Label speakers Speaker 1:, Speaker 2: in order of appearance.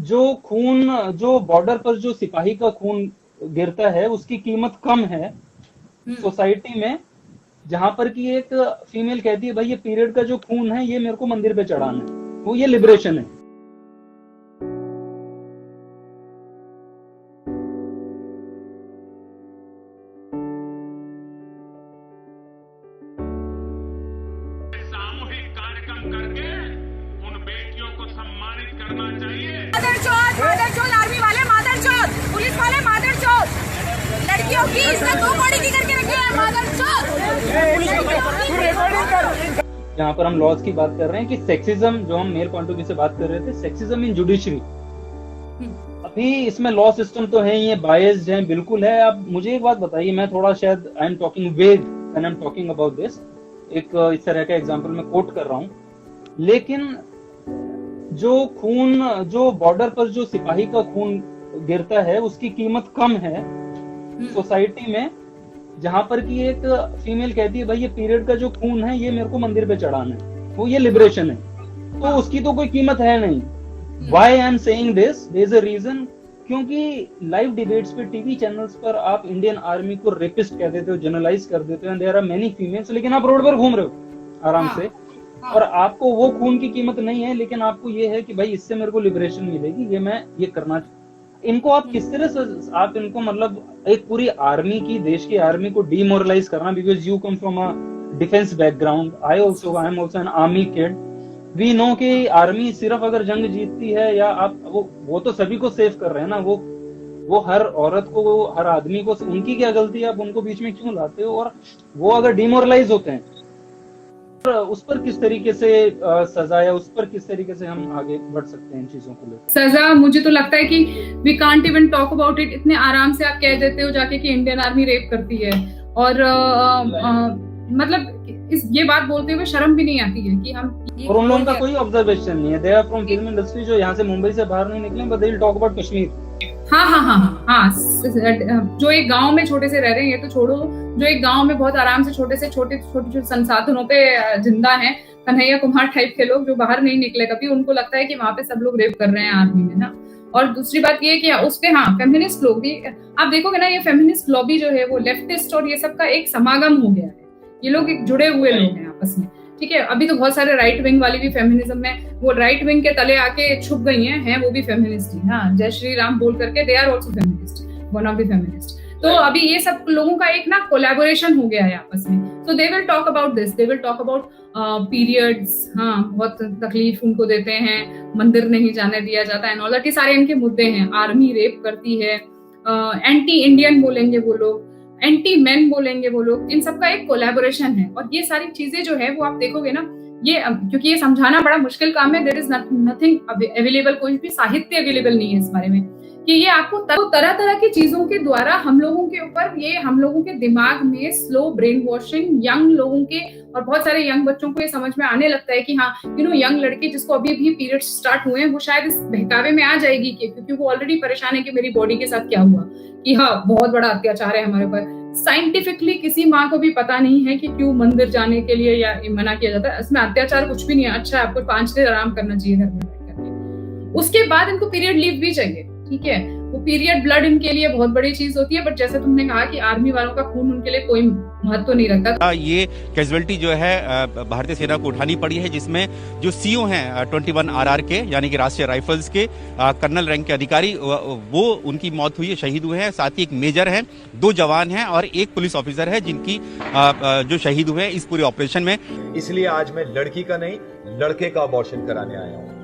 Speaker 1: जो बॉर्डर पर जो सिपाही का खून गिरता है उसकी कीमत कम है सोसाइटी में, जहां पर कि एक फीमेल कहती है भाई ये पीरियड का जो खून है ये मेरे को मंदिर पे चढ़ाना है, वो ये लिबरेशन है।
Speaker 2: सामूहिक कार्यक्रम करके उन बेटियों को सम्मानित करना चाहिए।
Speaker 3: मादरचोद आर्मी वाले मादरचोद, पुलिस वाले मादरचोद, लड़कियों की इज्जत दो कौड़ी की करके रखी है मादरचोद।
Speaker 1: यहाँ पर हम लॉज की बात कर रहे हैं कि सेक्सिज्म, जो हम मेल पॉइंट ऑफ व्यू से बात कर रहे थे, सेक्सिज्म इन जुडिशरी, अभी इसमें लॉ सिस्टम तो है, ये बायस्ड है, बिल्कुल है। अब मुझे एक बात बताइए, मैं थोड़ा शायद आई एम टॉकिंग वेग when I am talking about this, एक इस तरह का एग्जांपल मैं कोट कर रहा हूं, लेकिन जो बॉर्डर पर जो सिपाही का खून गिरता है उसकी कीमत कम है सोसाइटी में, जहां पर कि एक फीमेल कहती है भाई ये पीरियड का जो खून है ये मेरे को मंदिर पे चढ़ाना है, वो ये लिबरेशन है, तो उसकी तो कोई कीमत है नहीं। Why I am saying this, there is a reason, क्योंकि लाइव डिबेट्स पे टीवी चैनल्स पर आप इंडियन आर्मी को रेपिस्ट कह देते हो, जनरलाइज कर देते हो, देयर आर मेनी फीमेल्स, लेकिन आप रोड पर घूम रहे हो आराम से, और आपको वो खून की कीमत नहीं है, लेकिन आपको ये है कि भाई इससे मेरे को लिबरेशन मिलेगी, ये मैं ये करना। इनको आप किस तरह से आप इनको मतलब एक पूरी आर्मी की, देश की आर्मी को डीमोरलाइज करना, because you come from a defence background, I am also an army kid, we know कि आर्मी सिर्फ अगर जंग जीतती है या आप वो तो सभी को सेव कर रहे हैं ना, वो हर औरत को, हर आदमी को, उनकी क्या गलती है, आप उनको बीच में क्यों लाते हो? और वो अगर डिमोरलाइज होते हैं उस पर किस तरीके से सजा या उस पर किस तरीके से हम आगे बढ़ सकते हैं इन चीजों को लेकर?
Speaker 4: सजा, मुझे तो लगता है कि we can't even talk about it. इतने आराम से आप कह देते हो जाके कि इंडियन आर्मी रेप करती है, और मतलब ये बात बोलते हुए शर्म भी नहीं आती है कि हम,
Speaker 1: और उन लोगों का कोई ऑब्जर्वेशन नहीं है, they are from film industry, जो यहाँ से मुंबई से बाहर नहीं निकले, but they will talk about Kashmir.
Speaker 4: हाँ, जो एक गांव में छोटे से रह रहे हैं, ये तो छोड़ो, जो एक गांव में बहुत आराम से छोटे संसाधनों पे जिंदा हैं, कन्हैया कुमार टाइप के लोग जो बाहर नहीं निकले कभी, उनको लगता है कि वहां पे सब लोग रेप कर रहे हैं आर्मी में ना। और दूसरी बात ये कि उसपे फेमिनिस्ट लोग भी, आप देखोगे ना, ये फेमिनिस्ट लॉबी जो है वो लेफ्टिस्ट और ये सब का एक समागम हो गया है, ये लोग एक जुड़े हुए लोग हैं आपस में, ठीक है। अभी तो बहुत सारे राइट विंग वाली भी फेमिनिज्म में, वो राइट विंग के तले आके छुप गई हैं वो भी फेमिनिस्ट ही, हाँ, जय श्री राम बोल करके they are also feminist, one of the feminist. तो अभी ये सब लोगों का एक ना कोलैबोरेशन हो गया है आपस में, so they will talk about this, they will talk about periods, हाँ, बहुत तकलीफ उनको देते हैं, मंदिर नहीं जाने दिया जाता है, और सारे इनके मुद्दे हैं, आर्मी रेप करती है, एंटी इंडियन बोलेंगे वो लोग, एंटी मैन बोलेंगे वो लोग, इन सबका एक कोलैबोरेशन है। और ये सारी चीजें जो है वो आप देखोगे ना, ये क्योंकि ये समझाना बड़ा मुश्किल काम है, देयर इज नथिंग अवेलेबल, कोई भी साहित्य अवेलेबल नहीं है इस बारे में, कि ये आपको तरह तरह की चीजों के द्वारा हम लोगों के ऊपर, ये हम लोगों के दिमाग में स्लो ब्रेन वॉशिंग, यंग लोगों के, और बहुत सारे यंग बच्चों को ये समझ में आने लगता है कि हाँ, यंग लड़की जिसको अभी भी पीरियड्स स्टार्ट हुए हैं, वो शायद इस बहकावे में आ जाएगी क्योंकि वो ऑलरेडी परेशान है कि मेरी बॉडी के साथ क्या हुआ, कि हाँ, बहुत बड़ा अत्याचार है हमारे ऊपर। साइंटिफिकली किसी माँ को भी पता नहीं है कि क्यों मंदिर जाने के लिए या मना किया जाता है, इसमें अत्याचार कुछ भी नहीं है, अच्छा है, आपको 5 दिन आराम करना चाहिए घर में बैठ करके, उसके बाद इनको पीरियड लीव भी चाहिए, ठीक है। वो पीरियड ब्लड इनके लिए बहुत बड़ी चीज होती है, बट जैसे तुमने कहा कि आर्मी वालों का खून उनके लिए कोई महत्व तो नहीं रखता।
Speaker 5: ये कैजुअलिटी जो है भारतीय सेना को उठानी पड़ी है, जिसमें जो सीओ हैं 21 RR के, यानी कि राष्ट्रीय राइफल्स के कर्नल रैंक के अधिकारी, वो उनकी मौत हुई है, शहीद हुए हैं, साथ ही एक मेजर हैं, 2 जवान हैं और 1 पुलिस ऑफिसर है जिनकी जो शहीद हुए हैं इस पूरे ऑपरेशन में।
Speaker 6: इसलिए आज मैं लड़की का नहीं, लड़के का अबॉर्शन कराने आया हूँ।